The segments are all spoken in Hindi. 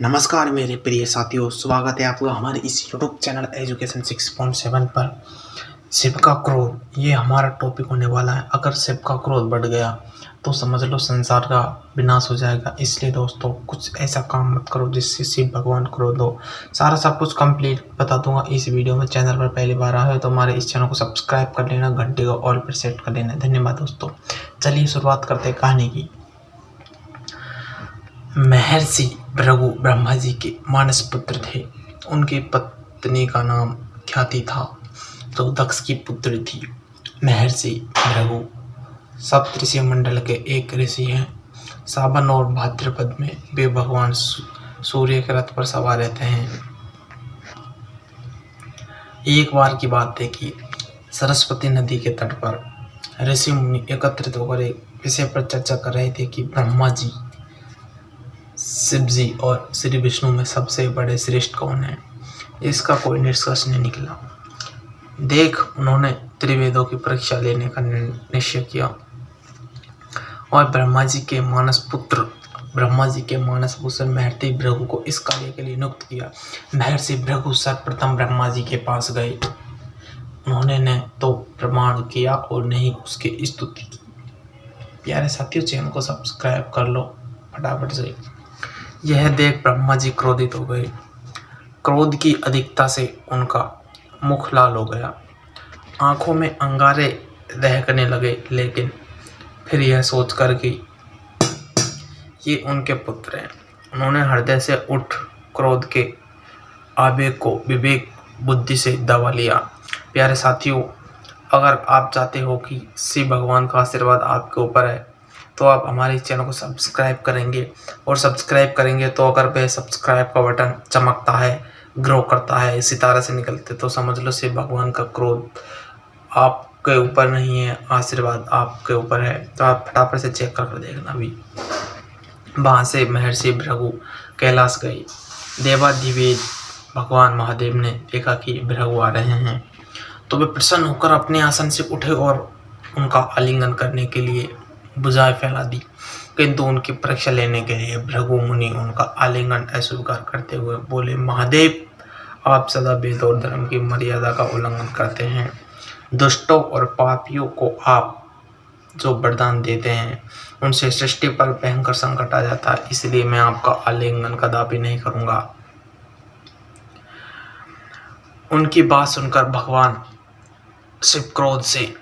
नमस्कार मेरे प्रिय साथियों, स्वागत है आपका हमारे इस यूट्यूब चैनल एजुकेशन 6.7 पर। शिव का क्रोध, ये हमारा टॉपिक होने वाला है। अगर शिव का क्रोध बढ़ गया तो समझ लो संसार का विनाश हो जाएगा। इसलिए दोस्तों, कुछ ऐसा काम मत करो जिससे शिव भगवान क्रोध हो। सारा सब कुछ कंप्लीट बता दूंगा इस वीडियो में। चैनल पर पहली बार आए हो तो हमारे इस चैनल को सब्सक्राइब कर लेना, घंटे को ऑल पर सेट कर लेना। धन्यवाद दोस्तों। चलिए शुरुआत करते हैं कहानी की। महर्षि भृगु ब्रह्मा जी के मानस पुत्र थे। उनकी पत्नी का नाम ख्याति था, जो दक्ष की पुत्री थी। महर्षि भृगु सप्तऋषि मंडल के एक ऋषि हैं। सावन और भाद्रपद में वे भगवान सूर्य के रथ पर सवार रहते हैं। एक बार की बात है कि सरस्वती नदी के तट पर ऋषि मुनि एकत्रित होकर एक विषय पर चर्चा कर रहे थे कि ब्रह्मा जी, शिव जी और श्री विष्णु में सबसे बड़े श्रेष्ठ कौन है। इसका कोई निष्कर्ष नहीं निकला। उन्होंने त्रिवेदों की परीक्षा लेने का निश्चय किया और ब्रह्मा जी के मानस भूषण महर्षि भृगु को इस कार्य के लिए नियुक्त किया। महर्षि भृगु सर्वप्रथम ब्रह्मा जी के पास गए। उन्होंने न तो प्रमाण किया और न ही उसकी स्तुति की। प्यारे साथियों, चैनल को सब्सक्राइब कर लो फटाफट से। यह देख ब्रह्मा जी क्रोधित हो गए। क्रोध की अधिकता से उनका मुख लाल हो गया, आंखों में अंगारे दहकने लगे। लेकिन फिर यह सोचकर कि ये उनके पुत्र हैं, उन्होंने हृदय से उठ क्रोध के आवेग को विवेक बुद्धि से दबा लिया। प्यारे साथियों, अगर आप चाहते हो कि शिव भगवान का आशीर्वाद आपके ऊपर है तो आप हमारे चैनल को सब्सक्राइब करेंगे, और सब्सक्राइब करेंगे तो अगर वह सब्सक्राइब का बटन चमकता है, ग्रो करता है, सितारे से निकलते, तो समझ लो शिव भगवान का क्रोध आपके ऊपर नहीं है, आशीर्वाद आपके ऊपर है। तो आप फटाफट से चेक कर देखना भी। वहाँ से महर्षि भृगु कैलाश गए। देवाधिदेव भगवान महादेव ने देखा कि भृगु आ रहे हैं तो वे प्रसन्न होकर अपने आसन से उठे और उनका आलिंगन करने के लिए भुजाएं फैला दी। किंतु उनकी परीक्षा लेने के लिए भृगु मुनि उनका आलिंगन अस्वीकार करते हुए बोले, महादेव, आप सदा वेद और धर्म की मर्यादा का उल्लंघन करते हैं। दुष्टों और पापियों को आप जो वरदान देते हैं उनसे सृष्टि पर भयंकर संकट आ जाता है, इसलिए मैं आपका आलिंगन कदापि नहीं करूंगा। उनकी बात सुनकर भगवान शिव क्रोध से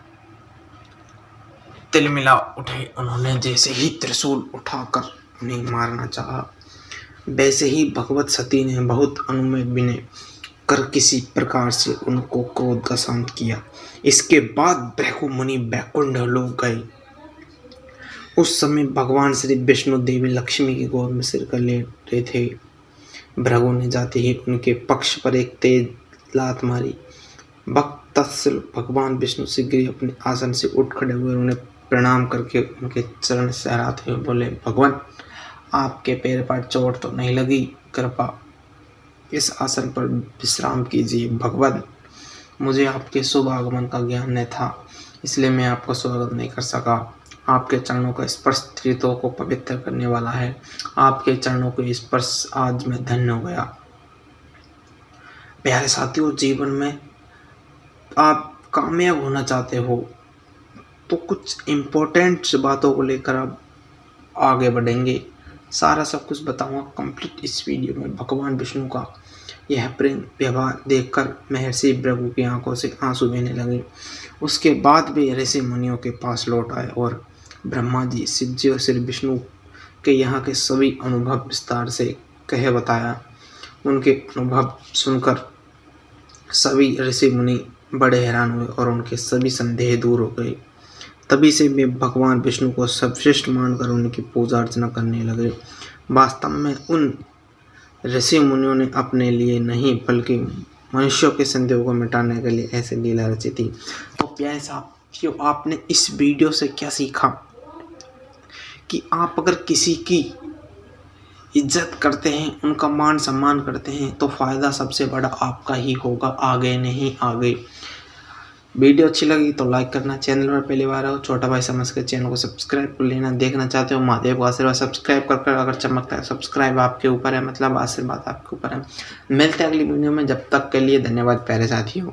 तिलमिला उठे। उन्होंने जैसे ही त्रिशूल उठाकर उन्हें मारना चाहा, वैसे ही भगवत सती ने बहुत अनुनय विनय कर किसी प्रकार से उनको क्रोध का शांत किया। इसके बाद भृगु मुनि बैकुंठ लोक गए। उस समय भगवान श्री विष्णु देवी लक्ष्मी की गोद में सिर कर लेटे थे। भृगु ने जाते ही उनके पक्ष पर एक तेज लात मारी। भक्तवत्सल भगवान विष्णु शीघ्र अपने आसन से उठ खड़े हुए, उन्हें प्रणाम करके उनके चरण सहराते हुए बोले, भगवान, आपके पैर पर चोट तो नहीं लगी? कृपा इस आसन पर विश्राम कीजिए। भगवान, मुझे आपके शुभ आगमन का ज्ञान नहीं था, इसलिए मैं आपका स्वागत नहीं कर सका। आपके चरणों का स्पर्श तीर्थों को पवित्र करने वाला है। आपके चरणों के स्पर्श आज मैं धन्य हो गया। प्यारे साथियों, जीवन में आप कामयाब होना चाहते हो तो कुछ इम्पोर्टेंट बातों को लेकर आप आगे बढ़ेंगे। सारा सब कुछ बताऊंगा कंप्लीट इस वीडियो में। भगवान विष्णु का यह प्रेम व्यवहार देखकर महर्षि भृगु की आंखों से आंसू बहने लगे। उसके बाद वे ऋषि मुनियों के पास लौट आए और ब्रह्मा जी, शिव जी और श्री विष्णु के यहाँ के सभी अनुभव विस्तार से कहे बताया। उनके अनुभव सुनकर सभी ऋषि मुनि बड़े हैरान हुए और उनके सभी संदेह दूर हो गए। तभी से वे भगवान विष्णु को सर्वश्रेष्ठ मानकर उनकी पूजा अर्चना करने लगे। वास्तव में उन ऋषि मुनियों ने अपने लिए नहीं बल्कि मनुष्यों के संदेहों को मिटाने के लिए ऐसी लीला रची थी। तो प्यारे साथियों, आपने इस वीडियो से क्या सीखा कि आप अगर किसी की इज्जत करते हैं, उनका मान सम्मान करते हैं, तो फायदा सबसे बड़ा आपका ही होगा, आगे नहीं आगे। वीडियो अच्छी लगी तो लाइक करना, चैनल पर पहली बार हो छोटा भाई समझ कर चैनल को सब्सक्राइब कर लेना। देखना चाहते हो महादेव का आशीर्वाद सब्सक्राइब कर अगर चमकता है, सब्सक्राइब आपके ऊपर है, मतलब आशीर्वाद आपके ऊपर है। मिलते हैं अगली वीडियो में, जब तक के लिए धन्यवाद प्यारे साथियों।